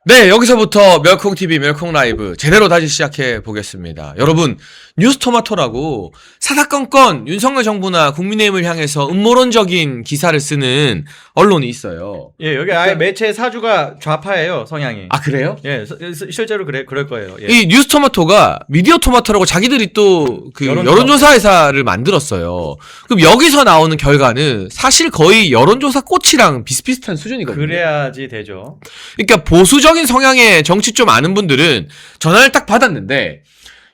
네, 여기서부터 멸콩TV 멸콩라이브 제대로 다시 시작해 보겠습니다. 여러분, 뉴스토마토라고 사사건건 윤석열 정부나 국민의힘을 향해서 음모론적인 기사를 쓰는 언론이 있어요. 예, 여기 아예 매체 사주가 좌파예요, 성향이. 아, 그래요? 예, 실제로 그럴 거예요. 예. 이 뉴스토마토가 미디어토마토라고 자기들이 또 그 여론조사 회사를 만들었어요. 그럼 여기서 나오는 결과는 사실 거의 여론조사 꽃이랑 비슷비슷한 수준이거든요. 그래야지 되죠. 그러니까 보수적인 성향의 정치 좀 아는 분들은 전화를 딱 받았는데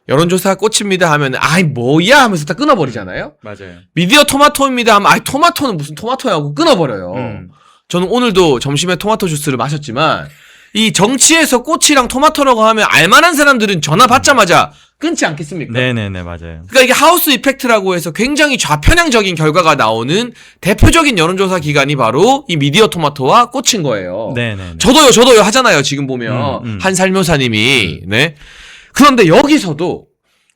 여론조사 꽃입니다 하면 아이 뭐야 하면서 딱 끊어버리잖아요. 맞아요. 미디어 토마토입니다 하면 아이 토마토는 무슨 토마토야 하고 끊어버려요. 저는 오늘도 점심에 토마토 주스를 마셨지만 이 정치에서 꽃이랑 토마토라고 하면 알만한 사람들은 전화 받자마자 끊지 않겠습니까? 네네네, 맞아요. 그러니까 이게 하우스 이펙트라고 해서 굉장히 좌편향적인 결과가 나오는 대표적인 여론조사 기관이 바로 이 미디어 토마토와 꽃인 거예요. 네네. 저도요 하잖아요. 지금 보면 한 살묘사님이 네. 그런데 여기서도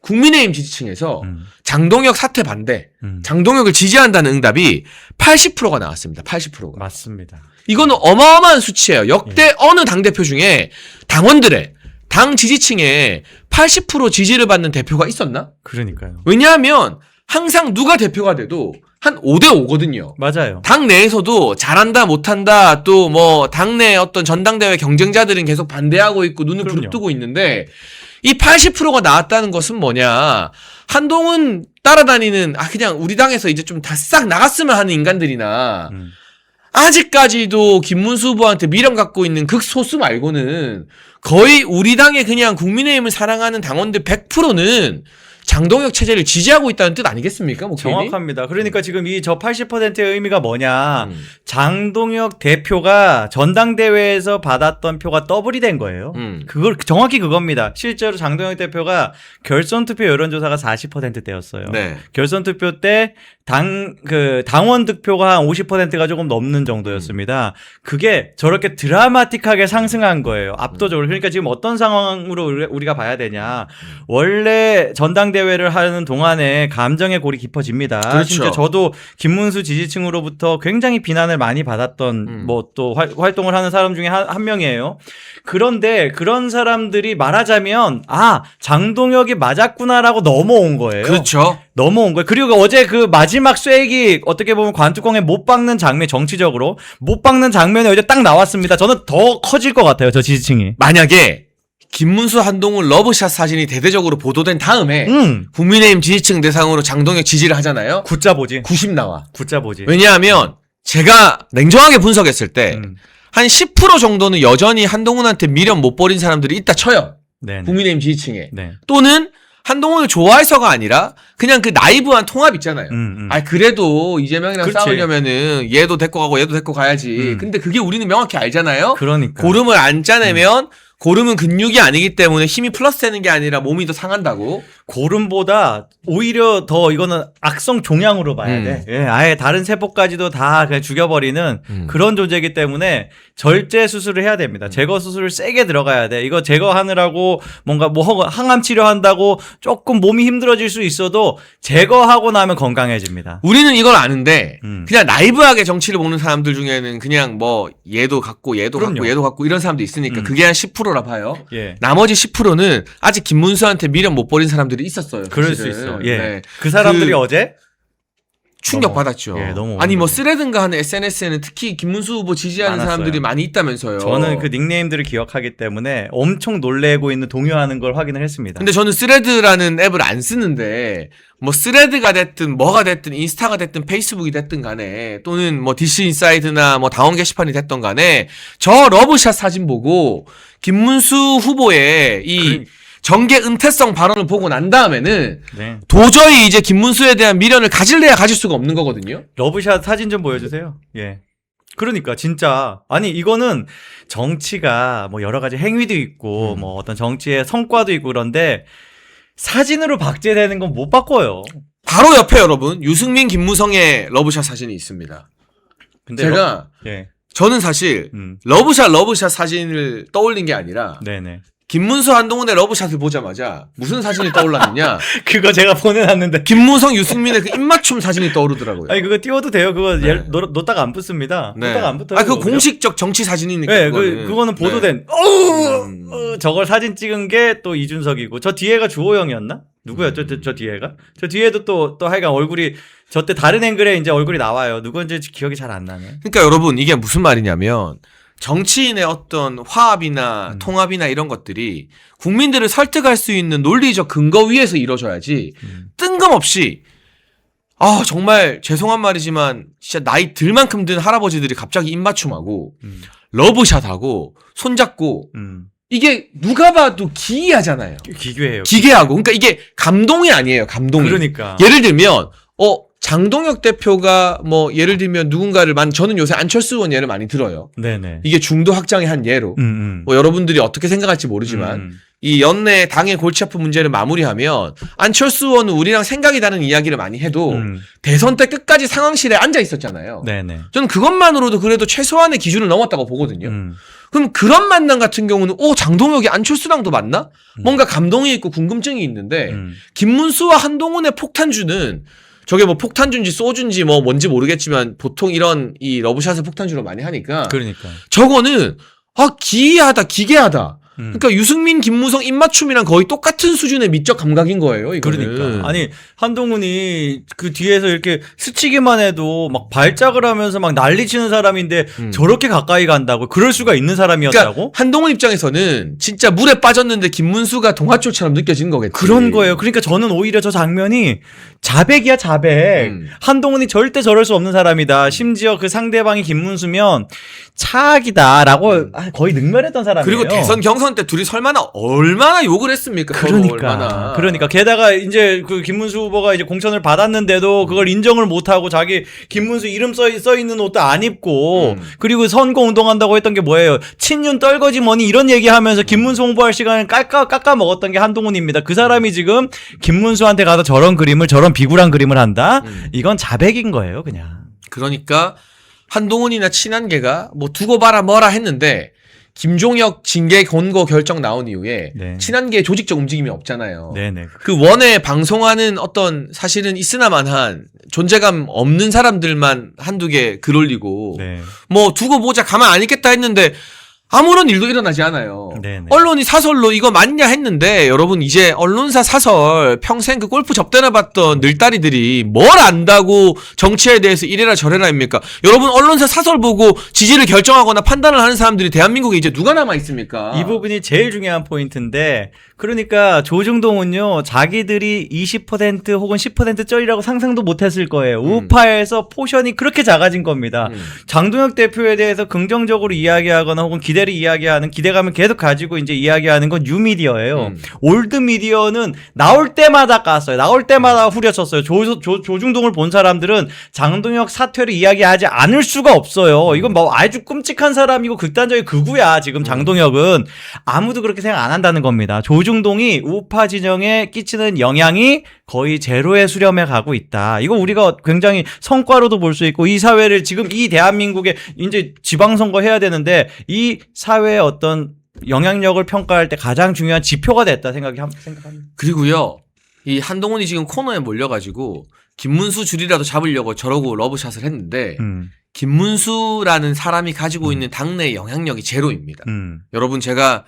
국민의힘 지지층에서 장동혁 사퇴 반대, 장동혁을 지지한다는 응답이 80%가 나왔습니다. 80%가. 맞습니다. 이거는 어마어마한 수치예요. 역대 어느 당대표 중에 당원들의 당 지지층에 80% 지지를 받는 대표가 있었나? 그러니까요. 왜냐하면 항상 누가 대표가 돼도 한 5대5거든요. 맞아요. 당 내에서도 잘한다 못한다 또 뭐 당내 어떤 전당대회 경쟁자들은 계속 반대하고 있고 눈을 부릅뜨고 있는데 이 80%가 나왔다는 것은 뭐냐. 한동훈 따라다니는 그냥 우리 당에서 이제 좀 다 싹 나갔으면 하는 인간들이나 아직까지도 김문수 후보한테 미련 갖고 있는 극소수 말고는 거의 우리 당의 그냥 국민의힘을 사랑하는 당원들 100%는 장동혁 체제를 지지하고 있다는 뜻 아니겠습니까? 뭐 정확합니다. 그러니까 지금 이 저 80%의 의미가 뭐냐. 장동혁 대표가 전당대회에서 받았던 표가 더블이 된 거예요. 그걸 정확히 그겁니다. 실제로 장동혁 대표가 결선투표 여론조사가 40%대였어요. 네. 결선투표 때 당원 득표가 한 50%가 조금 넘는 정도였습니다. 그게 저렇게 드라마틱하게 상승한 거예요. 압도적으로. 그러니까 지금 어떤 상황으로 우리가 봐야 되냐. 원래 전당대회를 하는 동안에 감정의 골이 깊어집니다. 그렇죠. 심지어 저도 김문수 지지층으로부터 굉장히 비난을 많이 받았던 뭐 또 활동을 하는 사람 중에 한 명이에요. 그런데 그런 사람들이 말하자면 장동혁이 맞았구나라고 넘어온 거예요. 그렇죠. 넘어온 거예요. 그리고 어제 그 마지막 쐐기 어떻게 보면 관뚜껑에 못 박는 장면, 정치적으로 못 박는 장면이 어제 딱 나왔습니다. 저는 더 커질 것 같아요. 저 지지층이. 만약에 김문수 한동훈 러브샷 사진이 대대적으로 보도된 다음에 국민의힘 지지층 대상으로 장동혁 지지를 하잖아요. 굿자 보지. 90 나와. 굿자 보지. 왜냐하면 제가 냉정하게 분석했을 때 한 10% 정도는 여전히 한동훈한테 미련 못 버린 사람들이 있다 쳐요. 네네. 국민의힘 지지층에. 네. 또는 한동훈을 좋아해서가 아니라 그냥 그 나이브한 통합 있잖아요. 그래도 이재명이랑 그렇지. 싸우려면은 얘도 데리고 가고 얘도 데리고 가야지. 근데 그게 우리는 명확히 알잖아요. 그러니까. 고름을 안 짜내면 고름은 근육이 아니기 때문에 힘이 플러스 되는 게 아니라 몸이 더 상한다고. 고름보다 오히려 더 이거는 악성 종양으로 봐야 돼. 예, 아예 다른 세포까지도 다 그냥 죽여버리는 그런 존재이기 때문에 절제 수술을 해야 됩니다. 제거 수술을 세게 들어가야 돼. 이거 제거하느라고 뭔가 뭐 항암 치료한다고 조금 몸이 힘들어질 수 있어도 제거하고 나면 건강해집니다. 우리는 이걸 아는데 그냥 나이브하게 정치를 보는 사람들 중에는 그냥 뭐 얘도 갖고 얘도 그럼요. 갖고 얘도 갖고 이런 사람도 있으니까 그게 한 10%라 봐요. 예. 나머지 10%는 아직 김문수한테 미련 못 버린 사람들이 있었어요. 그럴 사실은. 수 있어. 예. 네. 그 사람들이 어제 충격 받았죠. 예, 너무 아니 뭐 쓰레든가 하는 SNS에는 특히 김문수 후보 지지하는 많았어요. 사람들이 많이 있다면서요. 저는 그 닉네임들을 기억하기 때문에 엄청 놀래고 있는 동요하는 걸 확인을 했습니다. 근데 저는 스레드라는 앱을 안 쓰는데 뭐 스레드가 됐든 뭐가 됐든 인스타가 됐든 페이스북이 됐든 간에 또는 뭐 DC 인사이드나 뭐 당원 게시판이 됐던 간에 저 러브샷 사진 보고 김문수 후보의 이 정계 은퇴성 발언을 보고 난 다음에는 네. 도저히 이제 김문수에 대한 미련을 가질래야 가질 수가 없는 거거든요. 러브샷 사진 좀 보여주세요. 예. 그러니까 진짜 아니 이거는 정치가 뭐 여러 가지 행위도 있고 뭐 어떤 정치의 성과도 있고 그런데 사진으로 박제되는 건 못 바꿔요. 바로 옆에 여러분 유승민 김무성의 러브샷 사진이 있습니다. 근데 제가 예. 저는 사실 러브샷 사진을 떠올린 게 아니라 네네. 김문수 한동훈의 러브샷을 보자마자 무슨 사진이 떠올랐느냐? 그거 제가 보내놨는데. 김무성 유승민의 그 입맞춤 사진이 떠오르더라고요. 아니 그거 띄워도 돼요. 그거 네. 놓다가 안 붙습니다. 네. 놓다가 안 붙어요. 아, 그 그거. 공식적 정치 사진이니까. 네, 그거는. 그거는 보도된. 저걸 사진 찍은 게 또 이준석이고 저 뒤에가 주호영이었나? 누구였죠? 저 뒤에가? 저 뒤에도 또 하여간 얼굴이 저 때 다른 앵글에 이제 얼굴이 나와요. 누구인지 기억이 잘 안 나네. 그러니까 여러분 이게 무슨 말이냐면 정치인의 어떤 화합이나 통합이나 이런 것들이 국민들을 설득할 수 있는 논리적 근거 위에서 이루어져야지 뜬금없이 정말 죄송한 말이지만 진짜 나이 들만큼 든 할아버지들이 갑자기 입맞춤하고 러브샷하고 손잡고 이게 누가 봐도 기이하잖아요. 기괴해요. 기괴하고. 그러니까 이게 감동이 아니에요. 감동이. 그러니까. 예를 들면 장동혁 대표가 뭐 예를 들면 누군가를 저는 요새 안철수 의원 예를 많이 들어요. 네네. 이게 중도 확장의 한 예로. 뭐 여러분들이 어떻게 생각할지 모르지만 이 연내 당의 골치 아픈 문제를 마무리하면 안철수 의원은 우리랑 생각이 다른 이야기를 많이 해도 대선 때 끝까지 상황실에 앉아 있었잖아요. 네네. 저는 그것만으로도 그래도 최소한의 기준을 넘었다고 보거든요. 그럼 그런 만남 같은 경우는 장동혁이 안철수랑도 만나? 뭔가 감동이 있고 궁금증이 있는데 김문수와 한동훈의 폭탄주는 저게 뭐 폭탄주인지 소주인지 뭐 뭔지 모르겠지만 보통 이런 이 러브샷을 폭탄주로 많이 하니까 그러니까. 저거는 기이하다 기괴하다. 그러니까 유승민, 김무성 입맞춤이랑 거의 똑같은 수준의 미적 감각인 거예요. 이거는. 그러니까 아니 한동훈이 그 뒤에서 이렇게 스치기만 해도 막 발작을 하면서 막 난리치는 사람인데 저렇게 가까이 간다고 그럴 수가 있는 사람이었다고? 그러니까 한동훈 입장에서는 진짜 물에 빠졌는데 김문수가 동화초처럼 느껴지는 거겠지. 그런 거예요. 그러니까 저는 오히려 저 장면이 자백이야 자백. 한동훈이 절대 저럴 수 없는 사람이다. 심지어 그 상대방이 김문수면 차악이다라고 거의 능멸했던 사람이에요. 그리고 대선 경선 때 둘이 얼마나 욕을 했습니까? 그러니까 게다가 이제 그 김문수 후보가 이제 공천을 받았는데도 그걸 인정을 못 하고 자기 김문수 이름 써 있는 옷도 안 입고 그리고 선거 운동한다고 했던 게 뭐예요? 친윤 떨거지 뭐니 이런 얘기하면서 김문수 홍보할 시간을 깎아 먹었던 게 한동훈입니다. 그 사람이 지금 김문수한테 가서 저런 비굴한 그림을 한다? 이건 자백인 거예요, 그냥. 그러니까 한동훈이나 친한계가 뭐 두고 봐라 뭐라 했는데 김종혁 징계 권고 결정 나온 이후에 네. 친한계의 조직적 움직임이 없잖아요. 네네. 그 원에 방송하는 어떤 사실은 있으나마한 존재감 없는 사람들만 한두 개 글 올리고 네. 뭐 두고 보자 가만 안 있겠다 했는데 아무런 일도 일어나지 않아요. 네네. 언론이 사설로 이거 맞냐 했는데 여러분 이제 언론사 사설 평생 그 골프 접대나 봤던 늘다리들이 뭘 안다고 정치에 대해서 이래라 저래라 입니까? 여러분 언론사 사설 보고 지지를 결정하거나 판단을 하는 사람들이 대한민국에 이제 누가 남아 있습니까? 이 부분이 제일 중요한 포인트인데 그러니까 조중동은요 자기들이 20% 혹은 10% 쩔이라고 상상도 못했을 거예요. 우파에서 포션이 그렇게 작아진 겁니다. 장동혁 대표에 대해서 긍정적으로 이야기하거나 혹은 기대를 이야기하는 기대감을 계속 가지고 이제 이야기하는 건 뉴미디어예요. 올드 미디어는 나올 때마다 깠어요. 나올 때마다 후려쳤어요. 조중동을 본 사람들은 장동혁 사퇴를 이야기하지 않을 수가 없어요. 이건 뭐 아주 끔찍한 사람이고 극단적인 극우야. 지금 장동혁은 아무도 그렇게 생각 안 한다는 겁니다. 조중동이 우파 진영에 끼치는 영향이 거의 제로에 수렴해 가고 있다. 이거 우리가 굉장히 성과로도 볼 수 있고 이 사회를 지금 이 대한민국에 이제 지방선거 해야 되는데 이 사회의 어떤 영향력을 평가할 때 가장 중요한 지표가 됐다 생각합니다. 그리고요. 이 한동훈이 지금 코너에 몰려가지고 김문수 줄이라도 잡으려고 저러고 러브샷을 했는데 김문수라는 사람이 가지고 있는 당내의 영향력이 제로입니다. 여러분 제가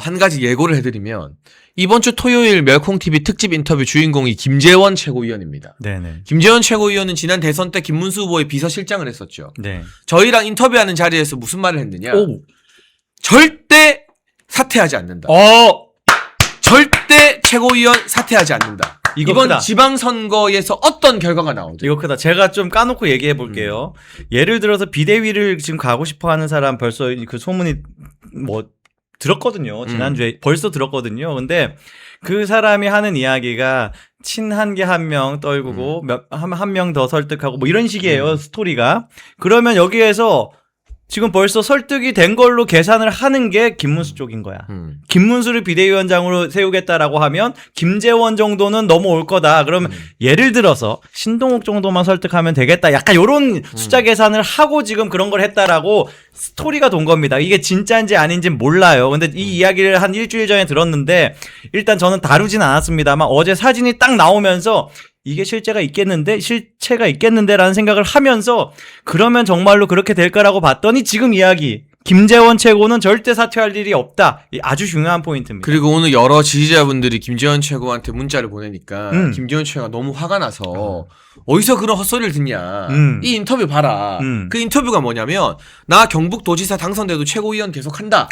한 가지 예고를 해드리면 이번 주 토요일 멸콩TV 특집 인터뷰 주인공이 김재원 최고위원입니다. 네네. 김재원 최고위원은 지난 대선 때 김문수 후보의 비서실장을 했었죠. 네. 저희랑 인터뷰하는 자리에서 무슨 말을 했느냐. 오. 절대 사퇴하지 않는다. 절대 최고위원 사퇴하지 않는다. 이번 크다. 지방선거에서 어떤 결과가 나오죠? 이거 크다. 제가 좀 까놓고 얘기해 볼게요. 예를 들어서 비대위를 지금 가고 싶어 하는 사람 벌써 그 소문이 뭐 들었거든요. 지난주에 벌써 들었거든요. 근데 그 사람이 하는 이야기가 친한계 한 명 떨구고 한 명 더 설득하고 뭐 이런 식이에요. 스토리가. 그러면 여기에서 지금 벌써 설득이 된 걸로 계산을 하는 게 김문수 쪽인 거야. 김문수를 비대위원장으로 세우겠다라고 하면 김재원 정도는 넘어올 거다. 그러면 예를 들어서 신동욱 정도만 설득하면 되겠다. 약간 요런 숫자 계산을 하고 지금 그런 걸 했다라고 스토리가 돈 겁니다. 이게 진짜인지 아닌지 몰라요. 근데 이 이야기를 한 일주일 전에 들었는데 일단 저는 다루진 않았습니다만 어제 사진이 딱 나오면서 이게 실체가 있겠는데라는 생각을 하면서 그러면 정말로 그렇게 될 거라고 봤더니 지금 이야기 김재원 최고는 절대 사퇴할 일이 없다. 아주 중요한 포인트입니다. 그리고 오늘 여러 지지자분들이 김재원 최고한테 문자를 보내니까 김재원 최고가 너무 화가 나서 어디서 그런 헛소리를 듣냐. 이 인터뷰 봐라. 그 인터뷰가 뭐냐면 나 경북도지사 당선돼도 최고위원 계속한다.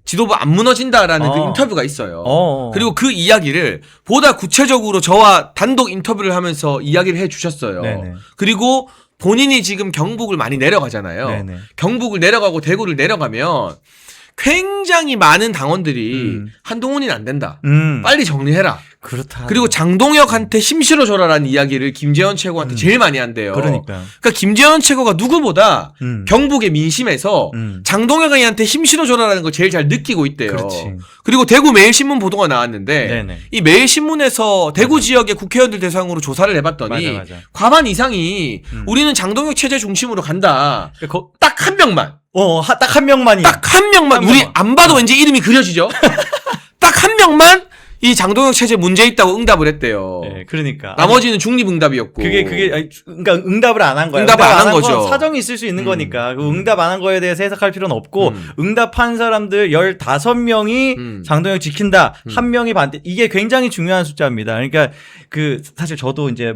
지도부 안 무너진다라는 그 인터뷰가 있어요. 그리고 그 이야기를 보다 구체적으로 저와 단독 인터뷰를 하면서 이야기를 해주셨어요. 네네. 그리고 본인이 지금 경북을 많이 내려가잖아요. 네네. 경북을 내려가고 대구를 내려가면 굉장히 많은 당원들이 한동훈이는 안 된다. 빨리 정리해라. 그렇다. 그리고 장동혁한테 힘 실어줘라라는 이야기를 김재원 최고한테 제일 많이 한대요. 그러니까 김재원 최고가 누구보다 경북의 민심에서 장동혁한테 힘 실어줘라라는 걸 제일 잘 느끼고 있대요. 그렇지. 그리고 대구 매일신문 보도가 나왔는데 네네. 이 매일신문에서 대구 지역의 국회의원들 대상으로 조사를 해봤더니 맞아. 과반 이상이 우리는 장동혁 체제 중심으로 간다. 거- 딱 한 명만. 딱 한 명만이. 딱 한 명만. 한 우리 명만. 안 봐도 왠지 이름이 그려지죠? 딱 한 명만 이 장동혁 체제 문제 있다고 응답을 했대요. 네, 그러니까. 나머지는 중립응답이었고. 그러니까 응답을 안 한 거야. 응답을 안 한 건 거죠. 사정이 있을 수 있는 거니까. 그 응답 안 한 거에 대해서 해석할 필요는 없고 응답한 사람들 15명이 장동혁 지킨다. 한 명이 반대. 이게 굉장히 중요한 숫자입니다. 그러니까 그 사실 저도 이제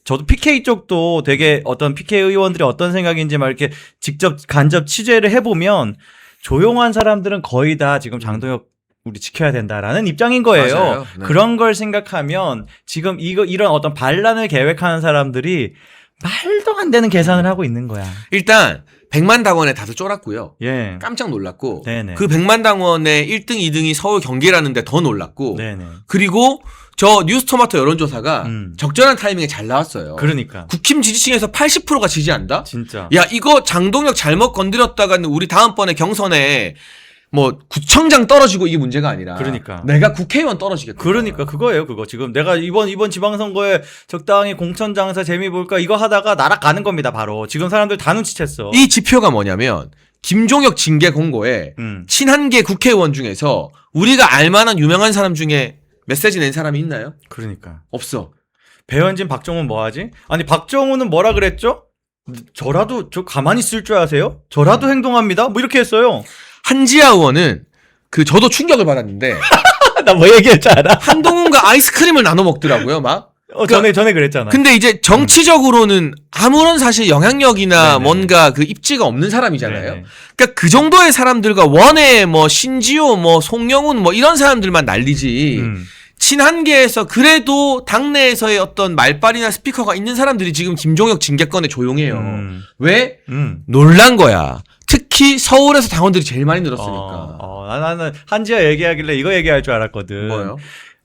저도 PK 쪽도 되게 어떤 PK 의원들이 어떤 생각인지 막 이렇게 직접 간접 취재를 해보면 조용한 사람들은 거의 다 지금 장동혁 우리 지켜야 된다라는 입장인 거예요. 맞아요. 네. 그런 걸 생각하면 지금 이런 어떤 반란을 계획하는 사람들이 말도 안 되는 계산을 하고 있는 거야. 일단 100만 당원에 다들 쫄았고요. 예. 깜짝 놀랐고 네네. 그 100만 당원의 1등, 2등이 서울 경기라는데 더 놀랐고 네네. 그리고 저 뉴스토마토 여론조사가 적절한 타이밍에 잘 나왔어요. 그러니까. 국힘 지지층에서 80%가 지지한다? 진짜. 야, 이거 장동혁 잘못 건드렸다가는 우리 다음번에 경선에 구청장 떨어지고 이게 문제가 아니라 그러니까. 내가 국회의원 떨어지겠다. 그러니까 그거예요. 그거 지금 내가 이번 지방선거에 적당히 공천 장사 재미 볼까 이거 하다가 날아가는 겁니다. 바로 지금 사람들 다 눈치챘어. 이 지표가 뭐냐면 김종혁 징계 공고에 친한계 국회의원 중에서 우리가 알만한 유명한 사람 중에 메시지 낸 사람이 있나요? 그러니까 없어. 배현진, 박정훈 뭐 하지? 아니 박정훈은 뭐라 그랬죠? 저라도 저 가만히 있을 줄 아세요? 저라도 행동합니다. 뭐 이렇게 했어요. 한지아 의원은 저도 충격을 받았는데 나 뭐 얘기할 줄 알아? 한동훈과 아이스크림을 나눠 먹더라고요, 막. 전에 그랬잖아. 근데 이제 정치적으로는 아무런 사실 영향력이나 네네. 뭔가 그 입지가 없는 사람이잖아요. 네네. 그러니까 그 정도의 사람들과 원외 신지호 송영훈 이런 사람들만 난리지. 친한계에서 그래도 당내에서의 어떤 말빨이나 스피커가 있는 사람들이 지금 김종혁 징계건에 조용해요. 왜? 놀란 거야. 특히 서울에서 당원들이 제일 많이 늘었으니까. 나는 한지아 얘기하길래 이거 얘기할 줄 알았거든. 뭐요?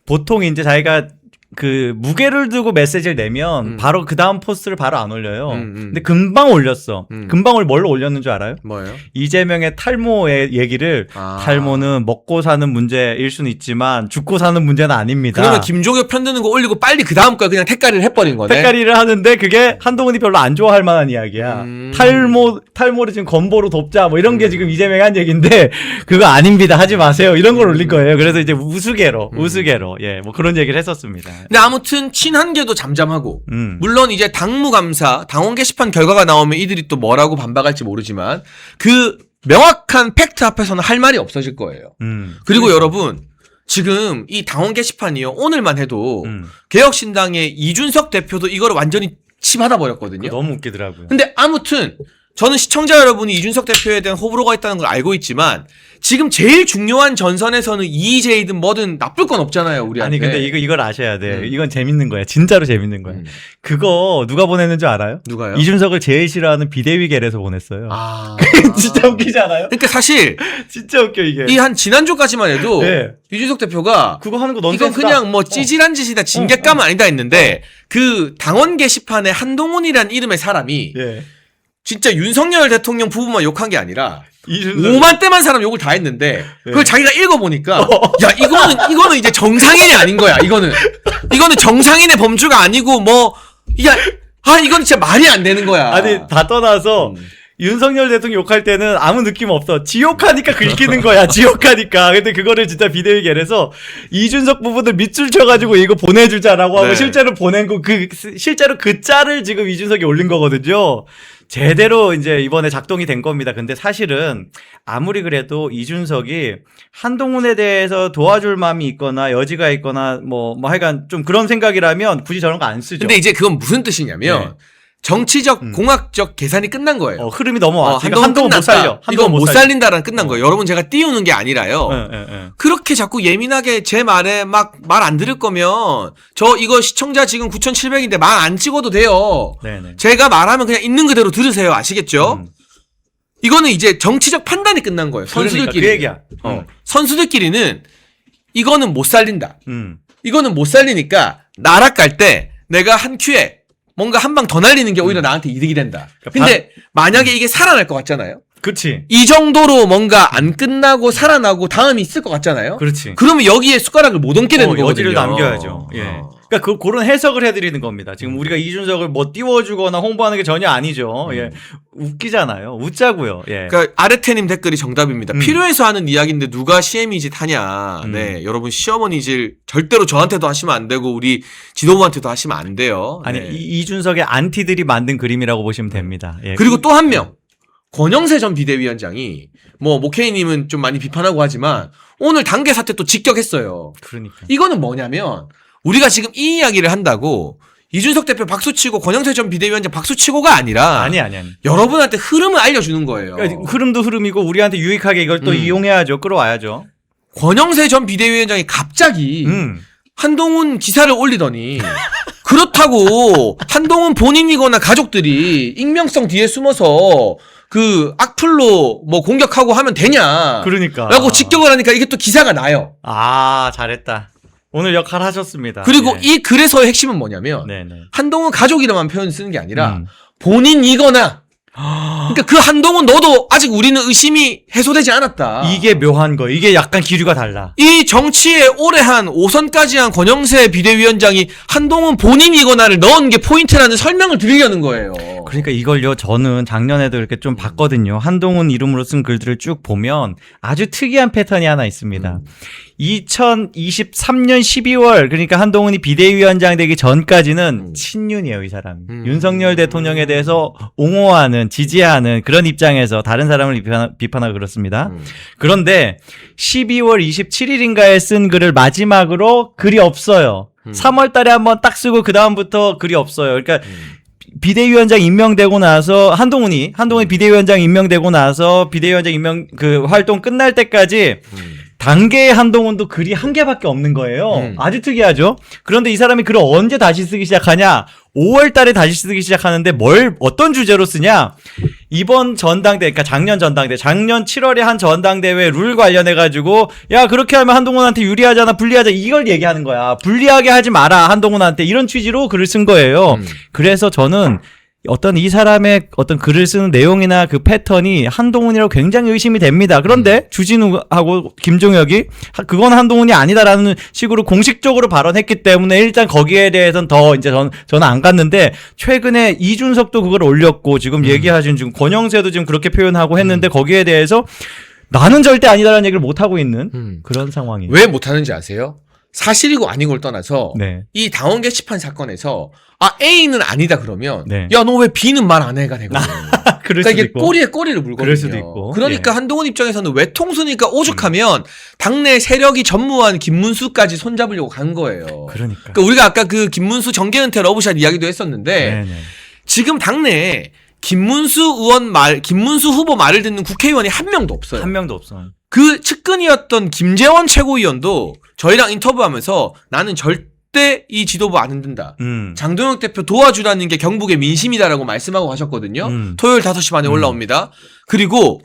보통 이제 자기가 그 무게를 두고 메시지를 내면 바로 그 다음 포스트를 바로 안 올려요. 근데 금방 올렸어. 금방 뭘로 올렸는 줄 알아요? 뭐예요? 이재명의 탈모의 얘기를 탈모는 먹고 사는 문제일 수는 있지만 죽고 사는 문제는 아닙니다. 그러면 김종혁 편드는 거 올리고 빨리 그 다음 거 그냥 택가리를 해버린 거네. 택가리를 하는데 그게 한동훈이 별로 안 좋아할 만한 이야기야. 탈모를 지금 건보로 돕자 이런 게 지금 이재명이 한 얘기인데 그거 아닙니다. 하지 마세요. 이런 걸 올린 거예요. 그래서 이제 우스개로 그런 얘기를 했었습니다. 근데 아무튼 친한계도 잠잠하고 물론 이제 당무감사 당원 게시판 결과가 나오면 이들이 또 뭐라고 반박할지 모르지만 그 명확한 팩트 앞에서는 할 말이 없어질 거예요. 그리고 여러분 지금 이 당원 게시판이요 오늘만 해도 개혁신당의 이준석 대표도 이걸 완전히 치받아 버렸거든요. 너무 웃기더라고요. 근데 아무튼 저는 시청자 여러분이 이준석 대표에 대한 호불호가 있다는 걸 알고 있지만 지금 제일 중요한 전선에서는 이의제이든 뭐든 나쁠 건 없잖아요, 우리한테. 아니 근데 이걸 아셔야 돼. 이건 재밌는 거야. 진짜로 재밌는 거야. 그거 누가 보냈는 줄 알아요? 누가요? 이준석을 제일 싫어하는 비대위계에서 보냈어요. 진짜 웃기지 않아요? 그러니까 사실 진짜 웃겨 이게. 이 한 지난주까지만 해도 네. 이준석 대표가 그거 하는 거 이건 넌센스다. 그냥 찌질한 짓이다, 징계감은 아니다 했는데 그 당원 게시판에 한동훈이란 이름의 사람이 예. 진짜 윤석열 대통령 부부만 욕한 게 아니라 이준석 5만 대만 사람 욕을 다 했는데 그걸 자기가 읽어보니까 야 이거는 이제 정상인이 아닌 거야. 이거는 정상인의 범주가 아니고 뭐 이건 진짜 말이 안 되는 거야. 아니 다 떠나서 윤석열 대통령 욕할 때는 아무 느낌 없어. 지욕하니까 긁히는 거야. 지욕하니까. 근데 그거를 진짜 비대위결에서 이준석 부부들 밑줄 쳐가지고 이거 보내주자라고 하고 네. 실제로 보낸 거 실제로 그 짤을 지금 이준석이 올린 거거든요. 제대로 이제 이번에 작동이 된 겁니다. 근데 사실은 아무리 그래도 이준석이 한동훈에 대해서 도와줄 마음이 있거나 여지가 있거나 뭐 하여간 좀 그런 생각이라면 굳이 저런 거 안 쓰죠. 근데 이제 그건 무슨 뜻이냐면 네. 정치적 공학적 계산이 끝난 거예요. 흐름이 넘어와. 한동훈 못 끝났다. 살려. 이거 못 살린다라는 끝난 거예요. 여러분 제가 띄우는 게 아니라요. 그렇게 자꾸 예민하게 제 말에 막 말 안 들을 거면 저 이거 시청자 지금 9,700인데 말 안 찍어도 돼요. 네네. 제가 말하면 그냥 있는 그대로 들으세요. 아시겠죠? 이거는 이제 정치적 판단이 끝난 거예요. 선수들끼리. 그 얘기야. 선수들끼리는 이거는 못 살린다. 음. 이거는 못 살리니까 나락 갈 때 내가 한 큐에 뭔가 한 방 더 날리는 게 오히려 나한테 이득이 된다. 근데 만약에 이게 살아날 것 같잖아요. 그렇지. 이 정도로 뭔가 안 끝나고 살아나고 다음이 있을 것 같잖아요. 그렇지. 그러면 여기에 숟가락을 못 얹게 되는 거거든요. 여지를 남겨야죠. 예. 그러니까 그런 해석을 해드리는 겁니다. 지금 우리가 이준석을 뭐 띄워주거나 홍보하는 게 전혀 아니죠. 예. 웃기잖아요. 웃자고요. 예. 그러니까 아르테님 댓글이 정답입니다. 필요해서 하는 이야기인데 누가 시애미 짓 하냐. 네, 여러분 시어머니 질 절대로 저한테도 하시면 안 되고 우리 지도부한테도 하시면 안 돼요. 아니 네. 이준석의 안티들이 만든 그림이라고 보시면 됩니다. 예. 그리고 또 한 명. 권영세 전 비대위원장이 뭐 모케이님은 좀 많이 비판하고 하지만 오늘 당계 사태 또 직격했어요. 그러니까. 이거는 뭐냐면 우리가 지금 이 이야기를 한다고 이준석 대표 박수치고 권영세 전 비대위원장 박수치고가 아니라 아니. 여러분한테 흐름을 알려주는 거예요. 그러니까 흐름도 흐름이고 우리한테 유익하게 이걸 또 이용해야죠. 끌어와야죠. 권영세 전 비대위원장이 갑자기 한동훈 기사를 올리더니 그렇다고 한동훈 본인이거나 가족들이 익명성 뒤에 숨어서 그 악플로 뭐 공격하고 하면 되냐. 그러니까. 라고 직격을 하니까 이게 또 기사가 나요. 아, 잘했다. 오늘 역할 하셨습니다. 그리고 예. 이 글에서의 핵심은 뭐냐면 네네. 한동훈 가족이라만 표현 쓰는 게 아니라 본인이거나 그러니까 그 한동훈 너도 아직 우리는 의심이 해소되지 않았다. 이게 묘한 거. 이게 약간 기류가 달라. 이 정치에 오래 한 5선까지 한 권영세 비대위원장이 한동훈 본인이거나를 넣은 게 포인트라는 설명을 드리려는 거예요. 그러니까 이걸요, 저는 작년에도 이렇게 좀 봤거든요. 한동훈 이름으로 쓴 글들을 쭉 보면 아주 특이한 패턴이 하나 있습니다. 2023년 12월, 그러니까 한동훈이 비대위원장 되기 전까지는 친윤이에요, 이 사람이. 윤석열 대통령에 대해서 옹호하는, 지지하는 그런 입장에서 다른 사람을 비판하고 그렇습니다. 그런데 12월 27일인가에 쓴 글을 마지막으로 글이 없어요. 3월 달에 한번 딱 쓰고 그다음부터 글이 없어요. 그러니까 비대위원장 임명되고 나서 한동훈이 비대위원장 임명되고 나서 비대위원장 임명 그 활동 끝날 때까지 단계의 한동훈도 글이 한 개밖에 없는 거예요. 아주 특이하죠. 그런데 이 사람이 글을 언제 다시 쓰기 시작하냐? 5월 달에 다시 쓰기 시작하는데 어떤 주제로 쓰냐? 이번 전당대, 그러니까 작년 7월에 한 전당대회 룰 관련해가지고, 야, 그렇게 하면 한동훈한테 유리하잖아, 불리하자, 이걸 얘기하는 거야. 불리하게 하지 마라, 한동훈한테. 이런 취지로 글을 쓴 거예요. 그래서 저는 어떤 이 사람의 어떤 글을 쓰는 내용이나 그 패턴이 한동훈이라고 굉장히 의심이 됩니다. 그런데 주진우하고 김종혁이 그건 한동훈이 아니다라는 식으로 공식적으로 발언했기 때문에 일단 거기에 대해서는 더 이제 저는 안 갔는데 최근에 이준석도 그걸 올렸고 지금 얘기하신 지금 권영세도 지금 그렇게 표현하고 했는데 거기에 대해서 나는 절대 아니다라는 얘기를 못 하고 있는 그런 상황이에요. 왜 못하는지 아세요? 사실이고 아니고를 떠나서 네. 이 당원 게시판 사건에서 A는 아니다 그러면 네. 야, 너 왜 B는 말 안 해가 되거든. 그럴 그러니까 수도 이게 있고. 꼬리에 꼬리를 물거든요. 그럴 수도 있고. 그러니까 예. 한동훈 입장에서는 외통수니까 오죽하면 당내 세력이 전무한 김문수까지 손잡으려고 간 거예요. 그러니까. 우리가 아까 그 김문수 정계은퇴 러브샷 이야기도 했었는데 네네. 지금 당내에 김문수 후보 말을 듣는 국회의원이 한 명도 없어요. 한 명도 없어. 그 측근이었던 김재원 최고위원도 저희랑 인터뷰하면서 나는 절대 이 지도부 안 흔든다. 장동혁 대표 도와주라는 게 경북의 민심이다라고 말씀하고 가셨거든요. 토요일 5시 반에 올라옵니다. 그리고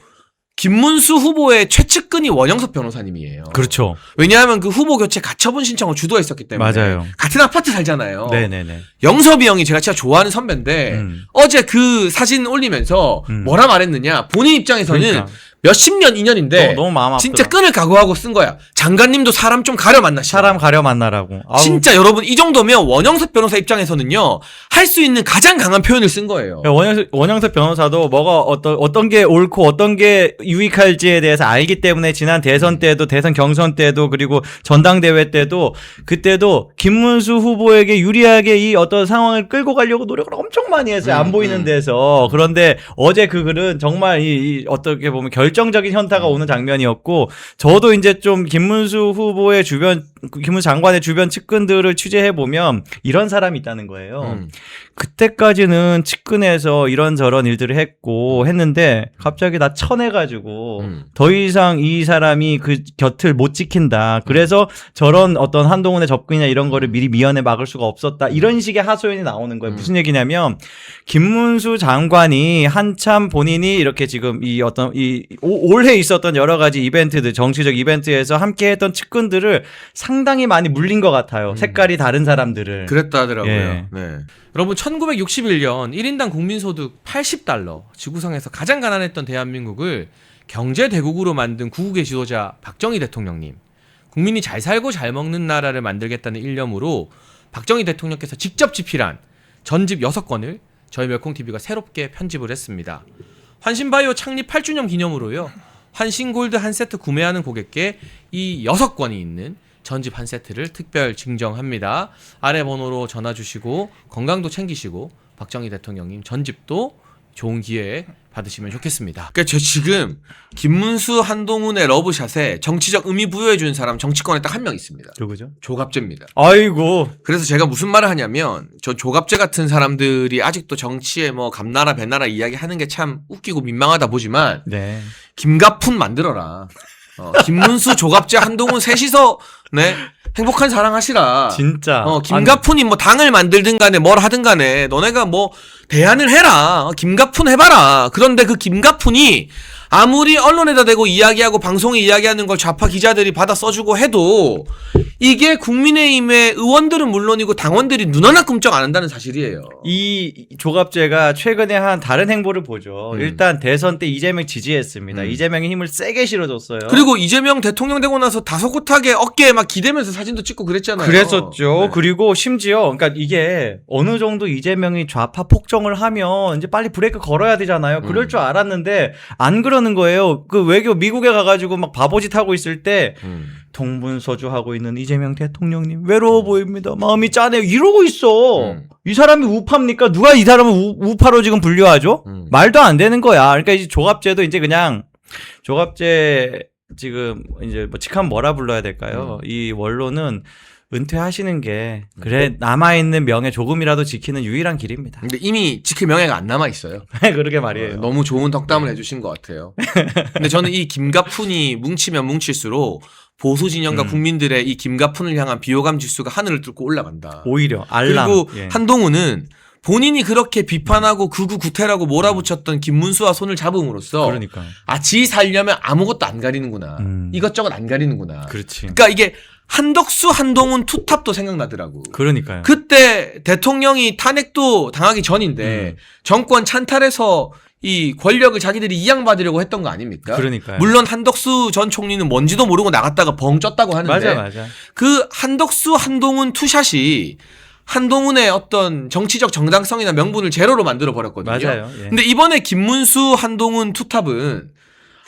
김문수 후보의 최측근이 원영석 변호사님이에요. 그렇죠. 왜냐하면 그 후보 교체 가처분 신청을 주도했었기 때문에 맞아요. 같은 아파트 살잖아요. 네네네. 영섭이 형이 제가 진짜 좋아하는 선배인데 어제 그 사진 올리면서 뭐라 말했느냐. 본인 입장에서는 그러니까. 몇십 년 인연인데 너무 마음 아프더라. 진짜 끈을 각오하고 쓴 거야. 장관님도 사람 좀 가려 만나시라. 사람 가려 만나라고. 아우. 진짜 여러분 이 정도면 원영석 변호사 입장에서는요. 할 수 있는 가장 강한 표현을 쓴 거예요. 원영석 변호사도 뭐가 어떤 게 옳고 어떤 게 유익할지에 대해서 알기 때문에 지난 대선 때도 대선 경선 때도 그리고 전당대회 때도 그때도 김문수 후보에게 유리하게 이 어떤 상황을 끌고 가려고 노력을 엄청 많이 했어요. 안 보이는 데서. 그런데 어제 그 글은 정말 이 어떻게 보면 결정적인 현타가 오는 장면이었고 저도 이제 좀 김문수 후보의 주변 김문수 장관의 주변 측근들을 취재해 보면 이런 사람이 있다는 거예요. 그때까지는 측근에서 이런저런 일들을 했는데 갑자기 나 쳐내가지고 더 이상 이 사람이 그 곁을 못 지킨다. 그래서 저런 어떤 한동훈의 접근이나 이런 거를 미리 미연에 막을 수가 없었다. 이런 식의 하소연이 나오는 거예요. 무슨 얘기냐면 김문수 장관이 한참 본인이 이렇게 지금 이 어떤 올해 있었던 여러 가지 이벤트들 정치적 이벤트에서 함께했던 측근들을 상당히 많이 물린 것 같아요. 색깔이 다른 사람들을. 그랬다 하더라고요. 예. 네. 여러분 1961년 1인당 국민소득 80달러 지구상에서 가장 가난했던 대한민국을 경제대국으로 만든 구국의 지도자 박정희 대통령님. 국민이 잘 살고 잘 먹는 나라를 만들겠다는 일념으로 박정희 대통령께서 직접 집필한 전집 6권을 저희 멸콩TV가 새롭게 편집을 했습니다. 환신바이오 창립 8주년 기념으로요. 환신골드 한 세트 구매하는 고객께 이 6권이 있는 전집 한 세트를 특별 증정합니다. 아래 번호로 전화 주시고 건강도 챙기시고 박정희 대통령님 전집도 좋은 기회에 받으시면 좋겠습니다. 그러니까 저 지금 김문수 한동훈의 러브샷에 정치적 의미 부여해 준 사람 정치권에 딱 한 명 있습니다. 누구죠? 조갑재입니다. 아이고. 그래서 제가 무슨 말을 하냐면 저 조갑재 같은 사람들이 아직도 정치에 뭐 감나라 배나라 이야기하는 게 참 웃기고 민망하다 보지만 네. 김갑푼 만들어라. 김문수, 조갑재, 한동훈 셋이서 네 행복한 사랑하시라. 진짜. 김갑푼이 뭐 당을 만들든 간에 뭘 하든 간에 너네가 뭐 대안을 해라. 김갑푼 해봐라. 그런데 그 김갑푼이 아무리 언론에다 대고 이야기하고 방송에 이야기하는 걸 좌파 기자들이 받아 써주고 해도 이게 국민의힘의 의원들은 물론이고 당원들이 눈 하나 끔쩍 안 한다는 사실이에요. 이 조갑재가 최근에 한 다른 행보를 보죠. 일단 대선 때 이재명 지지했습니다. 이재명이 힘을 세게 실어줬어요. 그리고 이재명 대통령 되고 나서 다소곳하게 어깨에 막 기대면서 사진도 찍고 그랬잖아요. 그랬었죠. 네. 그리고 심지어 그러니까 이게 어느 정도 이재명이 좌파 폭정을 하면 이제 빨리 브레이크 걸어야 되잖아요. 그럴 줄 알았는데 안 그러는 거예요. 그 외교 미국에 가가지고 막 바보짓 하고 있을 때 동분서주 하고 있는 이재명 대통령님 외로워 보입니다. 마음이 짠해요. 이러고 있어. 이 사람이 우파입니까? 누가 이 사람을 우파로 지금 분류하죠? 말도 안 되는 거야. 그러니까 이제 조갑재도 이제 그냥 조갑재 지금 이제 뭐 직함 뭐라 불러야 될까요? 이 원로는 은퇴하시는 게 그래 남아있는 명예 조금이라도 지키는 유일한 길입니다. 근데 이미 지킬 명예가 안 남아 있어요. 그러게 말이에요. 너무 좋은 덕담을 해주신 것 같아요. 근데 저는 이 김갑푼이 뭉치면 뭉칠수록 보수 진영과 국민들의 이 김갑푼을 향한 비호감 지수가 하늘을 뚫고 올라간다. 오히려 알람. 그리고 예. 한동훈은 본인이 그렇게 비판하고 극우구태라고 몰아붙였던 김문수와 손을 잡음으로써 그러니까. 지 살려면 아무것도 안 가리는구나. 이것저것 안 가리는구나. 그렇지. 그러니까 이게 한덕수, 한동훈 투탑도 생각나더라고. 그러니까요. 그때 대통령이 탄핵도 당하기 전인데 정권 찬탈해서 이 권력을 자기들이 이양받으려고 했던 거 아닙니까? 그러니까요. 물론 한덕수 전 총리는 뭔지도 모르고 나갔다가 벙 쪘다고 하는데 맞아. 그 한덕수, 한동훈 투샷이 한동훈의 어떤 정치적 정당성이나 명분을 제로로 만들어 버렸거든요. 맞아요. 예. 근데 이번에 김문수, 한동훈 투탑은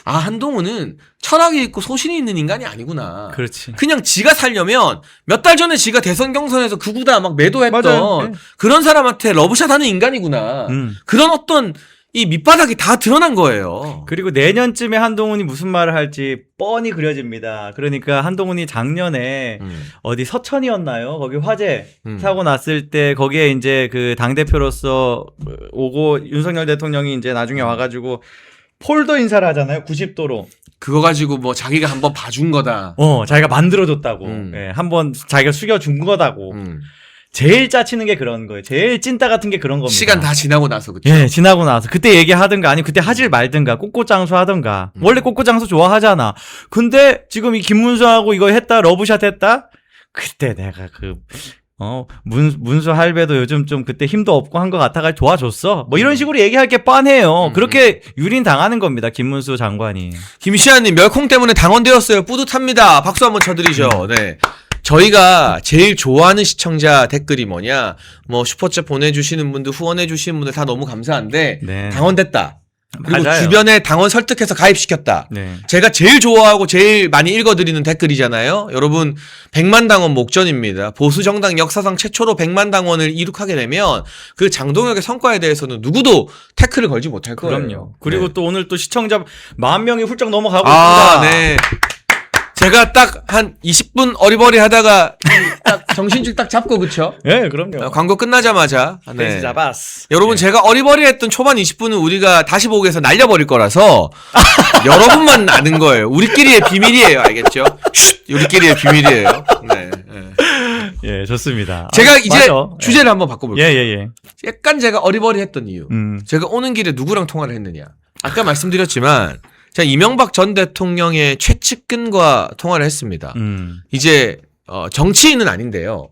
한동훈은 철학이 있고 소신이 있는 인간이 아니구나. 그렇지. 그냥 지가 살려면 몇 달 전에 지가 대선 경선에서 극우다 막 매도했던 맞아요. 네. 그런 사람한테 러브샷 하는 인간이구나. 그런 어떤 이 밑바닥이 다 드러난 거예요. 그리고 내년쯤에 한동훈이 무슨 말을 할지 뻔히 그려집니다. 그러니까 한동훈이 작년에 어디 서천이었나요? 거기 화재 사고 났을 때 거기에 이제 그 당대표로서 오고 윤석열 대통령이 이제 나중에 와가지고 폴더 인사를 하잖아요. 90도로. 그거 가지고 뭐 자기가 한번 봐준 거다. 자기가 만들어줬다고. 예, 한번 자기가 숙여준 거다고. 제일 짜치는 게 그런 거예요. 제일 찐따 같은 게 그런 겁니다. 시간 다 지나고 나서 그쵸? 예, 지나고 나서 그때 얘기하든가 아니 그때 하질 말든가 꽃꽃장수 하든가 원래 꽃꽃장수 좋아하잖아. 근데 지금 이 김문수하고 이거 했다 러브샷 했다. 그때 내가 문수 할배도 요즘 좀 그때 힘도 없고 한 것 같아가 도와줬어. 뭐 이런 식으로 얘기할 게 뻔해요. 그렇게 유린 당하는 겁니다. 김문수 장관이. 김시아님 멸콩 때문에 당원되었어요. 뿌듯합니다. 박수 한번 쳐드리죠. 네. 저희가 제일 좋아하는 시청자 댓글이 뭐냐, 뭐 슈퍼챗 보내주시는 분들, 후원해주시는 분들 다 너무 감사한데 네. 당원됐다. 그리고 맞아요. 주변에 당원 설득해서 가입시켰다. 네. 제가 제일 좋아하고 제일 많이 읽어드리는 댓글이잖아요. 여러분 100만 당원 목전입니다. 보수 정당 역사상 최초로 100만 당원을 이룩하게 되면 그 장동혁의 성과에 대해서는 누구도 태클을 걸지 못할 거예요. 그럼요. 그리고 네. 또 오늘 또 시청자 10,000명이 훌쩍 넘어가고 아, 있습니다. 네. 제가 딱 한 20분 어리버리 하다가 딱 정신줄 딱 잡고 그쵸? 네, 그럼요. 광고 끝나자마자 네. 잡았어. 여러분 제가 어리버리 했던 초반 20분은 우리가 다시 보기에서 날려버릴 거라서 여러분만 아는 거예요. 우리끼리의 비밀이에요. 알겠죠? 쉿! 우리끼리의 비밀이에요. 네. 예, 좋습니다. 제가 이제 맞아. 주제를 한번 바꿔볼게요. 예. 약간 제가 어리버리 했던 이유. 제가 오는 길에 누구랑 통화를 했느냐. 아까 말씀드렸지만 제가 이명박 전 대통령의 최측근과 통화를 했습니다. 이제 정치인은 아닌데요.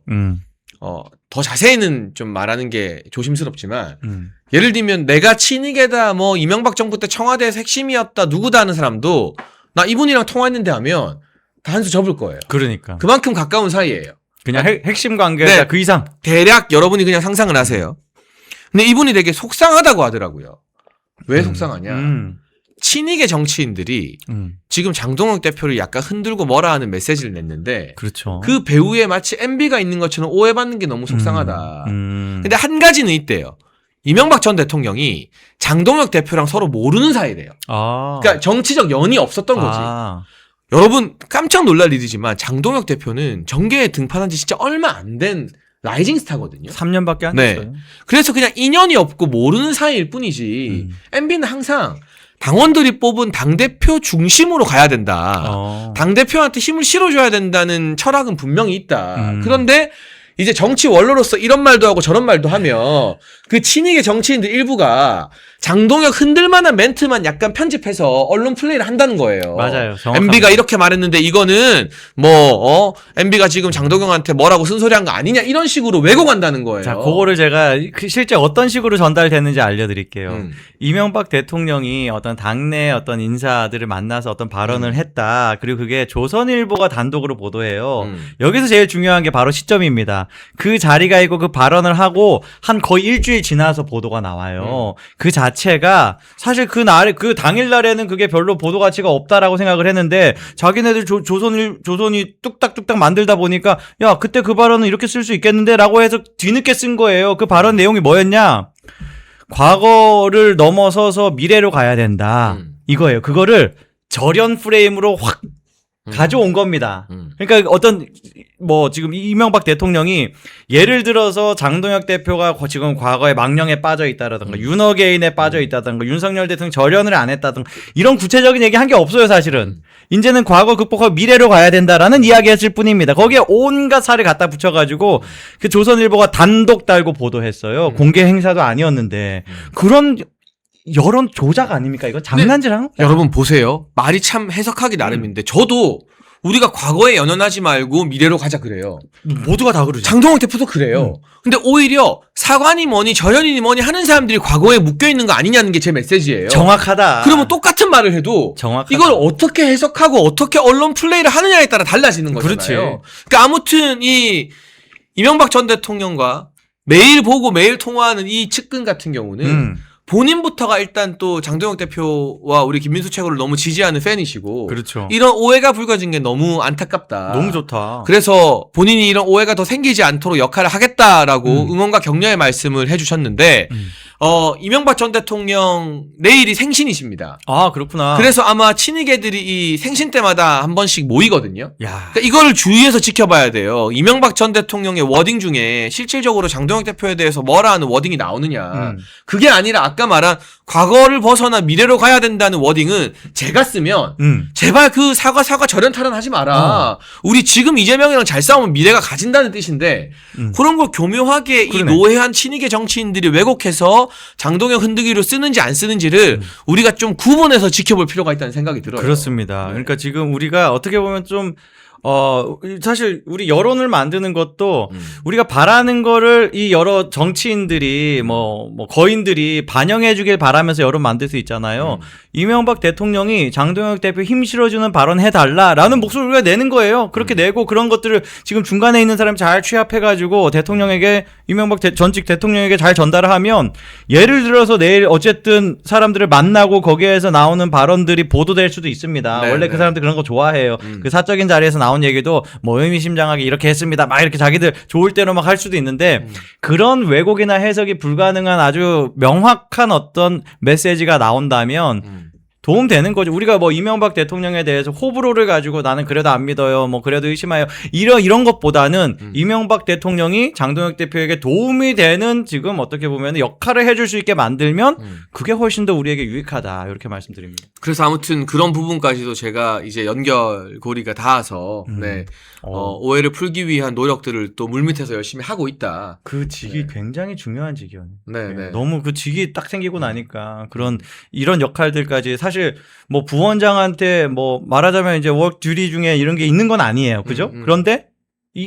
더 자세히는 좀 말하는 게 조심스럽지만 예를 들면 내가 친이계다 뭐 이명박 정부 때 청와대에서 핵심이었다 누구다 하는 사람도 나 이분이랑 통화했는데 하면 다 한 수 접을 거예요. 그러니까. 그만큼 가까운 사이예요. 그냥 핵심 관계다 네. 그 이상. 대략 여러분이 그냥 상상을 하세요. 근데 이분이 되게 속상하다고 하더라고요. 왜 속상하냐. 친이계 정치인들이 지금 장동혁 대표를 약간 흔들고 뭐라 하는 메시지를 냈는데 그렇죠. 그 배후에 마치 MB가 있는 것처럼 오해받는 게 너무 속상하다. 근데 한 가지는 있대요. 이명박 전 대통령이 장동혁 대표랑 서로 모르는 사이래요. 그러니까 정치적 연이 없었던 거지. 여러분 깜짝 놀랄 일이지만 장동혁 대표는 정계에 등판한 지 진짜 얼마 안 된 라이징 스타거든요. 3년밖에 안 네. 됐어요. 그래서 그냥 인연이 없고 모르는 사이일 뿐이지. MB는 항상 당원들이 뽑은 당대표 중심으로 가야 된다. 당대표한테 힘을 실어줘야 된다는 철학은 분명히 있다. 그런데 이제 정치 원로로서 이런 말도 하고 저런 말도 하며 그 친이계 정치인들 일부가 장동혁 흔들만한 멘트만 약간 편집해서 언론 플레이를 한다는 거예요. 맞아요. 정확합니다. MB가 이렇게 말했는데 이거는 MB가 지금 장동혁한테 뭐라고 쓴소리한 거 아니냐 이런 식으로 왜곡한다는 거예요. 자, 그거를 제가 실제 어떤 식으로 전달됐는지 알려드릴게요. 이명박 대통령이 어떤 당내 어떤 인사들을 만나서 어떤 발언을 했다. 그리고 그게 조선일보가 단독으로 보도해요. 여기서 제일 중요한 게 바로 시점입니다. 그 자리가 있고 그 발언을 하고 한 거의 일주일 지나서 보도가 나와요. 그 자체가 사실 그 당일날에는 그게 별로 보도 가치가 없다라고 생각을 했는데 자기네들 조선이 뚝딱뚝딱 만들다 보니까 야, 그때 그 발언은 이렇게 쓸 수 있겠는데 라고 해서 뒤늦게 쓴 거예요. 그 발언 내용이 뭐였냐? 과거를 넘어서서 미래로 가야 된다. 이거예요. 그거를 절연 프레임으로 확 가져온 겁니다. 그러니까 어떤 지금 이명박 대통령이 예를 들어서 장동혁 대표가 지금 과거에 망령에 빠져 있다라든가 윤어게인에 빠져 있다든가 윤석열 대통령 절연을 안 했다든가 이런 구체적인 얘기 한 게 없어요, 사실은. 이제는 과거 극복하고 미래로 가야 된다라는 이야기했을 뿐입니다. 거기에 온갖 사를 갖다 붙여가지고 그 조선일보가 단독 달고 보도했어요. 공개 행사도 아니었는데 그런 여론 조작 아닙니까? 이거 장난질하는 거야. 여러분 보세요. 말이 참 해석하기 나름인데 저도 우리가 과거에 연연하지 말고 미래로 가자 그래요. 모두가 다 그러죠. 장동혁 대표도 그래요. 근데 오히려 사관이 뭐니 절연이니 뭐니 하는 사람들이 과거에 묶여있는 거 아니냐는 게 제 메시지예요. 정확하다. 그러면 똑같은 말을 해도 정확하다. 이걸 어떻게 해석하고 어떻게 언론 플레이를 하느냐에 따라 달라지는 거잖아요. 그렇지. 그러니까 아무튼 이 이명박 전 대통령과 매일 보고 매일 통화하는 이 측근 같은 경우는 본인부터가 일단 또 장동혁 대표와 우리 김민수 최고를 너무 지지하는 팬이시고 그렇죠. 이런 오해가 불거진 게 너무 안타깝다. 너무 좋다. 그래서 본인이 이런 오해가 더 생기지 않도록 역할을 하겠다라고 응원과 격려의 말씀을 해주셨는데 이명박 전 대통령 내일이 생신이십니다. 아, 그렇구나. 그래서 아마 친이계들이 이 생신 때마다 한 번씩 모이거든요. 야. 그러니까 이걸 주의해서 지켜봐야 돼요. 이명박 전 대통령의 워딩 중에 실질적으로 장동혁 대표에 대해서 뭐라 하는 워딩이 나오느냐. 그게 아니라 아까 말한 과거를 벗어나 미래로 가야 된다는 워딩은 제가 쓰면 제발 그 사과 절연 탈환하지 마라. 우리 지금 이재명이랑 잘 싸우면 미래가 가진다는 뜻인데 그런 걸 교묘하게 그러네. 이 노회한 친이계 정치인들이 왜곡해서 장동혁 흔들기로 쓰는지 안 쓰는지를 우리가 좀 구분해서 지켜볼 필요가 있다는 생각이 들어요. 그렇습니다. 네. 그러니까 지금 우리가 어떻게 보면 좀 사실 우리 여론을 만드는 것도 우리가 바라는 거를 이 여러 정치인들이 뭐 거인들이 반영해 주길 바라면서 여론 만들 수 있잖아요. 이명박 대통령이 장동혁 대표 힘 실어주는 발언 해달라라는 목소리를 우리가 내는 거예요. 그렇게 내고 그런 것들을 지금 중간에 있는 사람이 잘 취합해가지고 대통령에게 이명박 전직 대통령에게 잘 전달을 하면 예를 들어서 내일 어쨌든 사람들을 만나고 거기에서 나오는 발언들이 보도될 수도 있습니다. 네, 원래 네. 그 사람들 그런 거 좋아해요. 그 사적인 자리에서 나온 얘기도 뭐 의미심장하게 이렇게 했습니다. 막 이렇게 자기들 좋을 대로 막 할 수도 있는데 그런 왜곡이나 해석이 불가능한 아주 명확한 어떤 메시지가 나온다면 도움되는 거죠. 우리가 뭐 이명박 대통령에 대해서 호불호를 가지고 나는 그래도 안 믿어요. 뭐 그래도 의심해요. 이런 것보다는 이명박 대통령이 장동혁 대표에게 도움이 되는 지금 어떻게 보면 역할을 해줄 수 있게 만들면 그게 훨씬 더 우리에게 유익하다. 이렇게 말씀드립니다. 그래서 아무튼 그런 부분까지도 제가 이제 연결고리가 닿아서 네. 오해를 풀기 위한 노력들을 또 물밑에서 열심히 하고 있다. 그 직이 굉장히 중요한 직이요. 네, 네. 너무 그 직이 딱 생기고 나니까 이런 역할들까지 사실 뭐 부원장한테 뭐 말하자면 이제 워크 듀리 중에 이런 게 있는 건 아니에요. 그죠? 그런데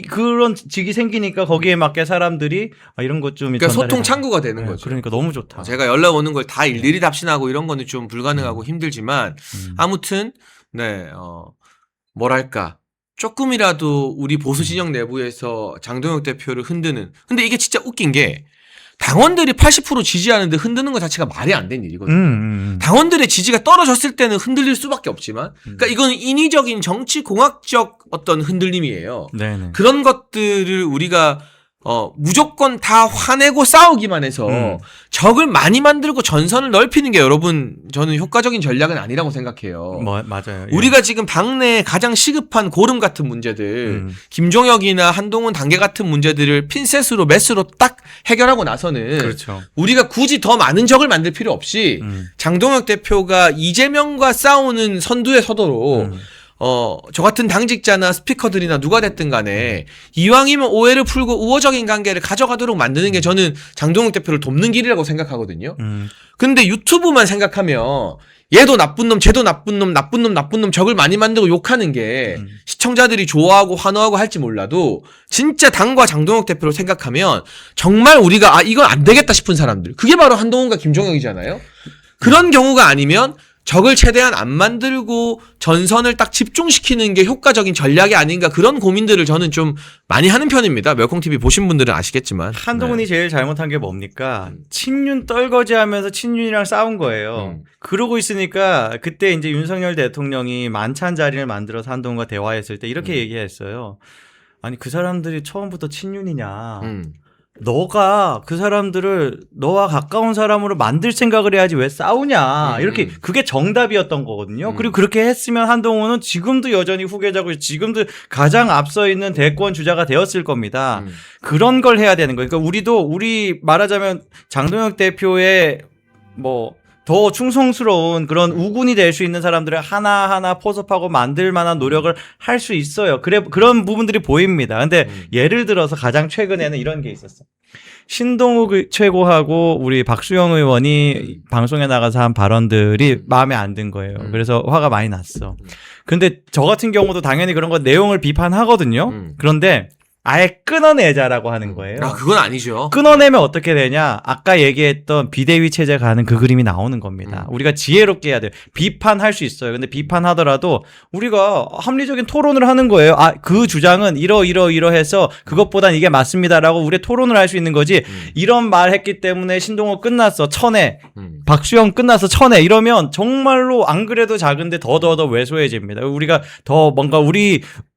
그런 직이 생기니까 거기에 맞게 사람들이 이런 것 좀 그러니까 소통 창구가 되는 거죠. 그러니까 너무 좋다. 제가 연락 오는 걸 다 일일이 답신하고 이런 거는 좀 불가능하고 힘들지만 아무튼 네, 뭐랄까 조금이라도 우리 보수 진영 내부에서 장동혁 대표를 흔드는. 근데 이게 진짜 웃긴 게 당원들이 80% 지지하는데 흔드는 것 자체가 말이 안 되는 일이거든요. 당원들의 지지가 떨어졌을 때는 흔들릴 수밖에 없지만, 그러니까 이건 인위적인 정치 공학적 어떤 흔들림이에요. 네네. 그런 것들을 우리가 무조건 다 화내고 싸우기만 해서 적을 많이 만들고 전선을 넓히는 게 여러분 저는 효과적인 전략은 아니라고 생각해요. 맞아요. 예. 우리가 지금 당내에 가장 시급한 고름 같은 문제들, 김종혁이나 한동훈 단계 같은 문제들을 핀셋으로 메스로 딱 해결하고 나서는 그렇죠. 우리가 굳이 더 많은 적을 만들 필요 없이 장동혁 대표가 이재명과 싸우는 선두에 서도록 저 같은 당직자나 스피커들이나 누가 됐든 간에 이왕이면 오해를 풀고 우호적인 관계를 가져가도록 만드는 게 저는 장동혁 대표를 돕는 길이라고 생각하거든요. 근데 유튜브만 생각하면 얘도 나쁜 놈, 쟤도 나쁜 놈, 적을 많이 만들고 욕하는 게 시청자들이 좋아하고 환호하고 할지 몰라도 진짜 당과 장동혁 대표를 생각하면 정말 우리가 이건 안 되겠다 싶은 사람들. 그게 바로 한동훈과 김종혁이잖아요. 그런 경우가 아니면 적을 최대한 안 만들고 전선을 딱 집중시키는 게 효과적인 전략이 아닌가 그런 고민들을 저는 좀 많이 하는 편입니다. 멸콩TV 보신 분들은 아시겠지만. 한동훈이 제일 잘못한 게 뭡니까? 친윤 떨거지하면서 친윤이랑 싸운 거예요. 그러고 있으니까 그때 이제 윤석열 대통령이 만찬 자리를 만들어서 한동훈과 대화했을 때 이렇게 얘기했어요. 아니 그 사람들이 처음부터 친윤이냐. 너가 그 사람들을 너와 가까운 사람으로 만들 생각을 해야지 왜 싸우냐. 이렇게 그게 정답이었던 거거든요. 그리고 그렇게 했으면 한동훈은 지금도 여전히 후계자고 지금도 가장 앞서 있는 대권 주자가 되었을 겁니다. 그런 걸 해야 되는 거예요. 그러니까 우리 말하자면 장동혁 대표의 더 충성스러운 그런 우군이 될 수 있는 사람들을 하나하나 포섭하고 만들 만한 노력을 할 수 있어요. 그런 부분들이 보입니다. 근데 예를 들어서 가장 최근에는 이런 게 있었어. 신동욱 최고하고 우리 박수영 의원이 방송에 나가서 한 발언들이 마음에 안 든 거예요. 그래서 화가 많이 났어. 근데 저 같은 경우도 당연히 그런 거 내용을 비판하거든요. 그런데 아예 끊어내자라고 하는 거예요. 그건 아니죠. 끊어내면 어떻게 되냐? 아까 얘기했던 비대위 체제 가는 그 그림이 나오는 겁니다. 우리가 지혜롭게 해야 돼요. 비판할 수 있어요. 근데 비판하더라도 우리가 합리적인 토론을 하는 거예요. 그 주장은 이러해서 그것보단 이게 맞습니다라고 우리 토론을 할 수 있는 거지. 이런 말 했기 때문에 신동호 끝났어. 천해. 박수영 끝나서 천해. 이러면 정말로 안 그래도 작은데 더 왜소해집니다. 우리가 더 뭔가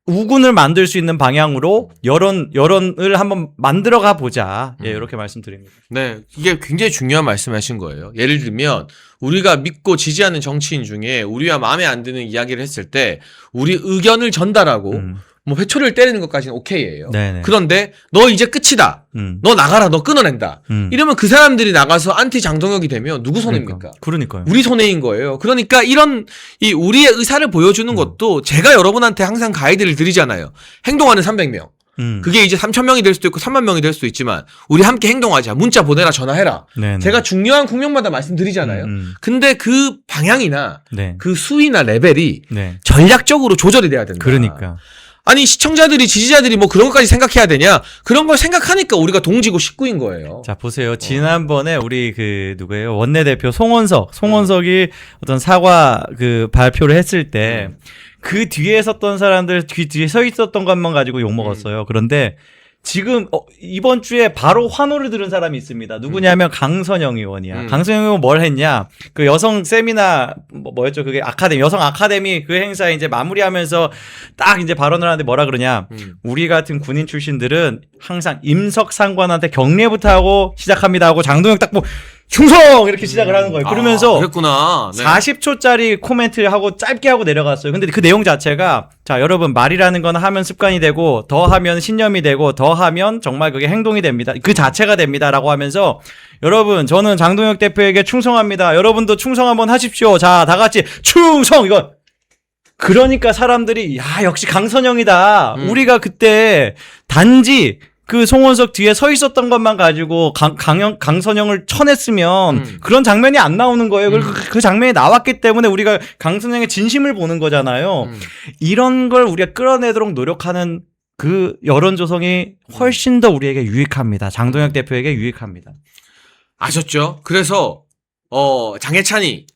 우군을 만들 수 있는 방향으로 여론을 한번 만들어가 보자. 예, 이렇게 말씀드립니다. 네, 이게 굉장히 중요한 말씀하신 거예요. 예를 들면 우리가 믿고 지지하는 정치인 중에 우리와 마음에 안 드는 이야기를 했을 때 우리 의견을 전달하고 뭐 회초리를 때리는 것까지는 오케이예요. 네네. 그런데 너 이제 끝이다. 너 나가라. 너 끊어낸다. 이러면 그 사람들이 나가서 안티 장동혁이 되면 누구 손해입니까? 그러니까요. 우리 손해인 거예요. 그러니까 이런 이 우리의 의사를 보여주는 것도 제가 여러분한테 항상 가이드를 드리잖아요. 행동하는 300명. 그게 이제 3,000명이 될 수도 있고 3만 명이 될 수도 있지만 우리 함께 행동하자. 문자 보내라, 전화해라. 네네. 제가 중요한 국명마다 말씀드리잖아요. 근데 그 방향이나 네. 그 수위나 레벨이 네. 전략적으로 조절이 돼야 된다. 그러니까. 아니 시청자들이 지지자들이 뭐 그런 것까지 생각해야 되냐? 그런 걸 생각하니까 우리가 동지고 식구인 거예요. 자, 보세요. 지난번에 우리 그 누구예요? 원내대표 송원석이 어떤 사과 그 발표를 했을 때 그 뒤에 섰던 사람들 뒤에 서 있었던 것만 가지고 욕 먹었어요. 그런데 지금 이번 주에 바로 환호를 들은 사람이 있습니다. 누구냐면 강선영 의원이야. 강선영 의원 뭘 했냐? 그 여성 세미나 뭐였죠? 그게 아카데미, 여성 아카데미 그 행사 이제 마무리하면서 딱 이제 발언을 하는데 뭐라 그러냐? 우리 같은 군인 출신들은 항상 임석 상관한테 경례부터 하고 시작합니다 하고 장동혁 딱 뭐 충성 이렇게 시작을 하는 거예요. 그러면서 그랬구나. 네. 40초짜리 코멘트를 하고 짧게 하고 내려갔어요. 근데 그 내용 자체가 자, 여러분 말이라는 건 하면 습관이 되고 더 하면 신념이 되고 더 하면 정말 그게 행동이 됩니다. 그 자체가 됩니다라고 하면서 여러분 저는 장동혁 대표에게 충성합니다. 여러분도 충성 한번 하십시오. 자, 다 같이 충성 이거 그러니까 사람들이 야, 역시 강선영이다. 우리가 그때 단지 그 송원석 뒤에 서 있었던 것만 가지고 강선영을 쳐냈으면 그런 장면이 안 나오는 거예요. 그 장면이 나왔기 때문에 우리가 강선영의 진심을 보는 거잖아요. 이런 걸 우리가 끌어내도록 노력하는 그 여론 조성이 훨씬 더 우리에게 유익합니다. 장동혁 대표에게 유익합니다. 아셨죠? 그래서 장해찬이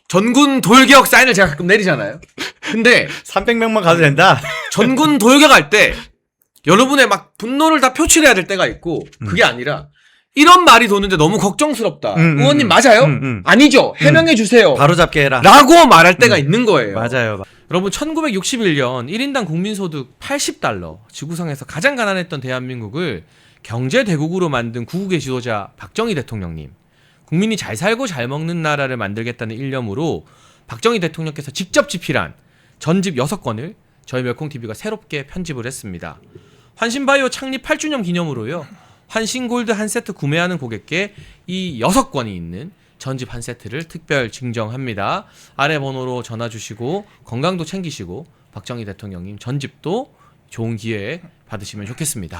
전군 돌격 사인을 제가 가끔 내리잖아요. 근데 300명만 가도 된다. 전군 돌격할 때 여러분의 막 분노를 다 표출해야 될 때가 있고 그게 아니라 이런 말이 도는데 너무 걱정스럽다. 의원님 맞아요? 아니죠. 해명해 주세요. 바로 잡게 해라. 라고 말할 때가 있는 거예요. 맞아요. 여러분 1961년 1인당 국민소득 80달러 지구상에서 가장 가난했던 대한민국을 경제대국으로 만든 구국의 지도자 박정희 대통령님. 국민이 잘 살고 잘 먹는 나라를 만들겠다는 일념으로 박정희 대통령께서 직접 집필한 전집 6권을 저희 멸콩TV가 새롭게 편집을 했습니다. 환신바이오 창립 8주년 기념으로요. 환신골드 한 세트 구매하는 고객께 이 6권이 있는 전집 한 세트를 특별 증정합니다. 아래 번호로 전화 주시고 건강도 챙기시고 박정희 대통령님 전집도 좋은 기회에 받으시면 좋겠습니다.